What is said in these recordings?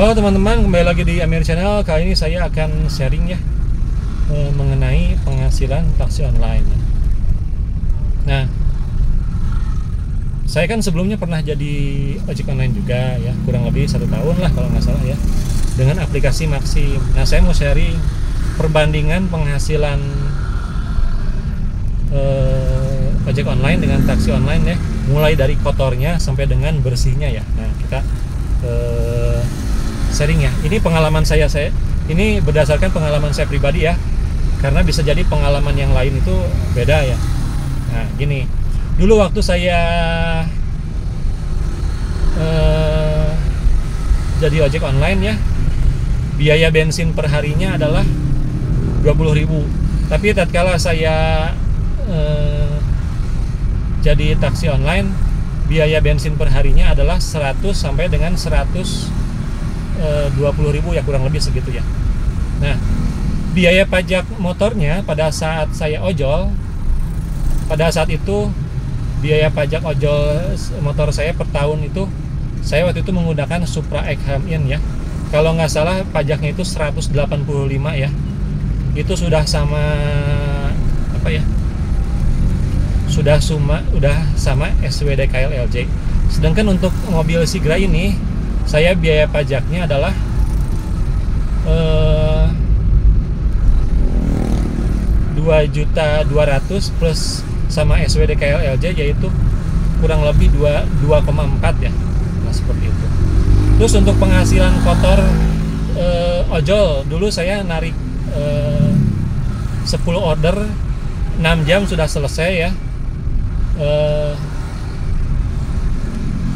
Halo teman-teman, kembali lagi di Amir Channel. Kali ini saya akan sharing ya mengenai penghasilan taksi online. Nah, saya kan sebelumnya pernah jadi ojek online juga ya, kurang lebih 1 tahun lah kalau nggak salah ya, dengan aplikasi Maxim. Nah, saya mau sharing perbandingan penghasilan ojek online dengan taksi online ya, mulai dari kotornya sampai dengan bersihnya ya. Nah, kita sharing ya. Ini pengalaman saya ini berdasarkan pengalaman saya pribadi ya, karena bisa jadi pengalaman yang lain itu beda ya. Nah, gini, dulu waktu saya jadi ojek online ya, biaya bensin per harinya adalah 20.000. Tapi tatkala saya jadi taksi online, biaya bensin per harinya adalah 100 sampai dengan 120.000 ya, kurang lebih segitu ya. Nah, biaya pajak motornya pada saat saya ojol, pada saat itu biaya pajak ojol motor saya per tahun itu, saya waktu itu menggunakan Supra X-Ham-in ya. Kalau nggak salah pajaknya itu 185 ya. Itu sudah sama apa ya? Sudah sama SWD KLLJ. Sedangkan untuk mobil Sigra ini, saya biaya pajaknya adalah 2.200.000 plus sama SWD KLLJ, yaitu kurang lebih 2,4 ya. Nah, seperti itu. Terus untuk penghasilan kotor ojol, dulu saya narik 10 order 6 jam sudah selesai ya.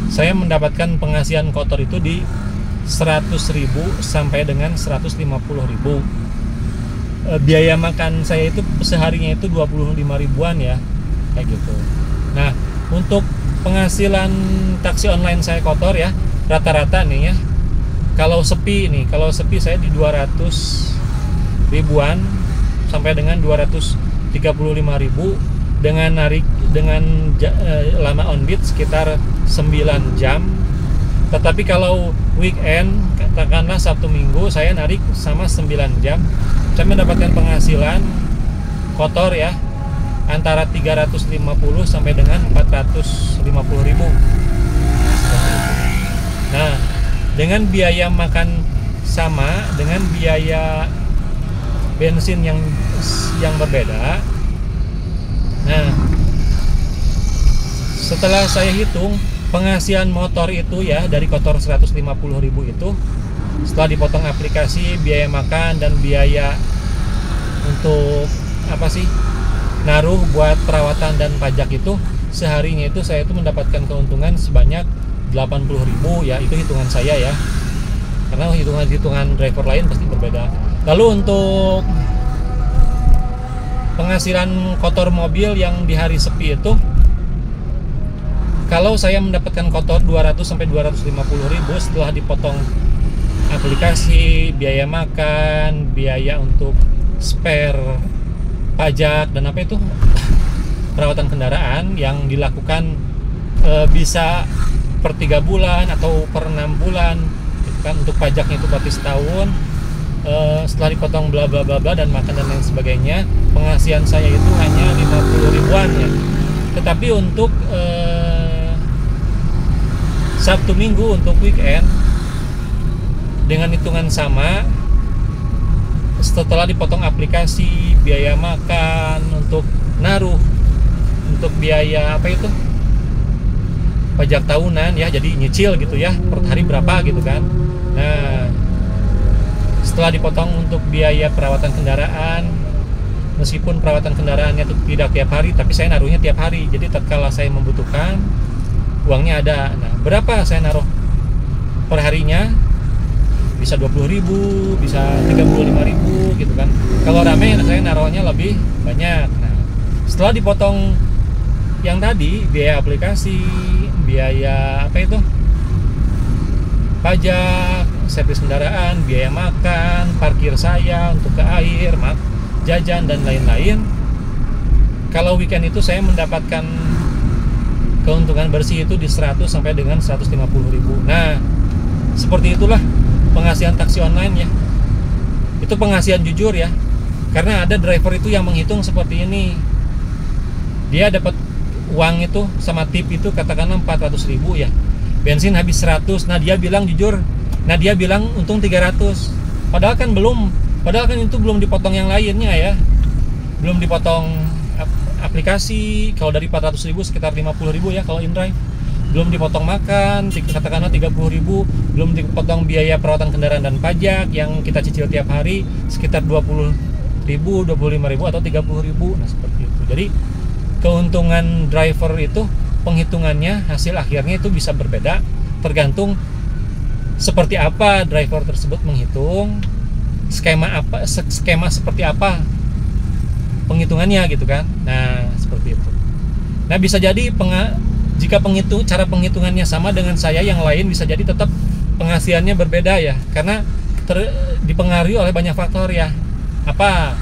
Saya mendapatkan penghasilan kotor itu di 100.000 sampai dengan 150.000. Biaya makan saya itu seharinya itu 25 ribuan ya, kayak gitu. Nah, untuk penghasilan taksi online saya kotor ya, rata-rata nih ya, kalau sepi saya di 200 ribuan sampai dengan 235.000 dengan lama on beat sekitar 9 jam. Tetapi kalau weekend, katakanlah Sabtu Minggu, saya narik sama 9 jam, saya mendapatkan penghasilan kotor ya antara 350 sampai dengan 450.000. Nah, dengan biaya makan sama, dengan biaya bensin yang berbeda. Nah, setelah saya hitung penghasilan motor itu ya, dari kotor 150.000 itu, setelah dipotong aplikasi, biaya makan dan biaya untuk naruh buat perawatan dan pajak itu, seharinya itu saya itu mendapatkan keuntungan sebanyak 80.000 ya. Itu hitungan saya ya, karena hitungan driver lain pasti berbeda. Lalu untuk penghasilan kotor mobil yang di hari sepi itu, kalau saya mendapatkan kotor 200 sampai 250.000 setelah dipotong aplikasi, biaya makan, biaya untuk spare, pajak dan perawatan kendaraan yang dilakukan bisa per 3 bulan atau per 6 bulan gitu kan. Untuk pajaknya itu berarti setahun. Setelah dipotong bla bla bla dan makan dan lain sebagainya, penghasilan saya itu hanya 50 ribuan ya. Tetapi untuk Sabtu Minggu, untuk weekend, dengan hitungan sama, setelah dipotong aplikasi, biaya makan, untuk naruh, untuk biaya pajak tahunan ya, jadi nyicil gitu ya, per hari berapa gitu kan. Nah, setelah dipotong untuk biaya perawatan kendaraan, meskipun perawatan kendaraannya itu tidak tiap hari, tapi saya naruhnya tiap hari. Jadi tatkala saya membutuhkan, uangnya ada. Nah, berapa saya naruh per harinya? Bisa 20.000, bisa 35.000 gitu kan. Kalau rame saya naruhnya lebih banyak. Nah, setelah dipotong yang tadi, biaya aplikasi, biaya pajak, servis kendaraan, biaya makan, parkir saya untuk ke air, jajan dan lain-lain, kalau weekend itu saya mendapatkan keuntungan bersih itu di 100 sampai dengan 150.000. Nah, seperti itulah penghasilan taksi online ya. Itu penghasilan jujur ya. Karena ada driver itu yang menghitung seperti ini. Dia dapat uang itu sama tip itu katakanlah 400.000 ya. Bensin habis 100. Nah, dia bilang jujur. Nah, dia bilang untung 300. Padahal kan itu belum dipotong yang lainnya ya. Belum dipotong aplikasi. Kalau dari 400.000 sekitar 50.000 ya kalau InDrive. Belum dipotong makan, katakanlah 30.000, belum dipotong biaya perawatan kendaraan dan pajak yang kita cicil tiap hari sekitar 20.000, 25.000 atau 30.000. Nah, seperti itu. Jadi keuntungan driver itu penghitungannya hasil akhirnya itu bisa berbeda tergantung seperti apa driver tersebut menghitung, skema seperti apa penghitungannya gitu kan. Nah, seperti itu. Nah, bisa jadi jika cara penghitungannya sama dengan saya, yang lain bisa jadi tetap penghasilannya berbeda ya, karena dipengaruhi oleh banyak faktor ya. Apa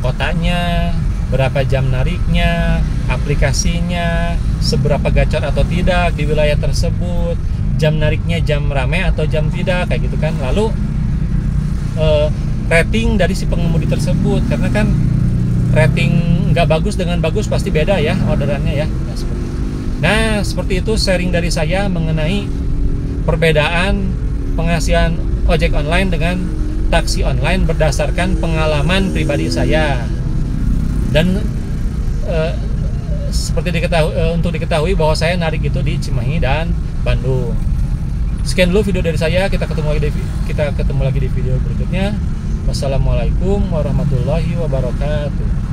kotanya, berapa jam nariknya, aplikasinya, seberapa gacor atau tidak di wilayah tersebut, jam nariknya jam ramai atau jam tidak, kayak gitu kan. Lalu rating dari si pengemudi tersebut, karena kan rating nggak bagus dengan bagus pasti beda ya orderannya ya. Nah, seperti itu sharing dari saya mengenai perbedaan penghasilan ojek online dengan taksi online berdasarkan pengalaman pribadi saya. Dan untuk diketahui bahwa saya narik itu di Cimahi dan Bandung. Sekian dulu video dari saya, kita ketemu lagi di video berikutnya. Wassalamualaikum warahmatullahi wabarakatuh.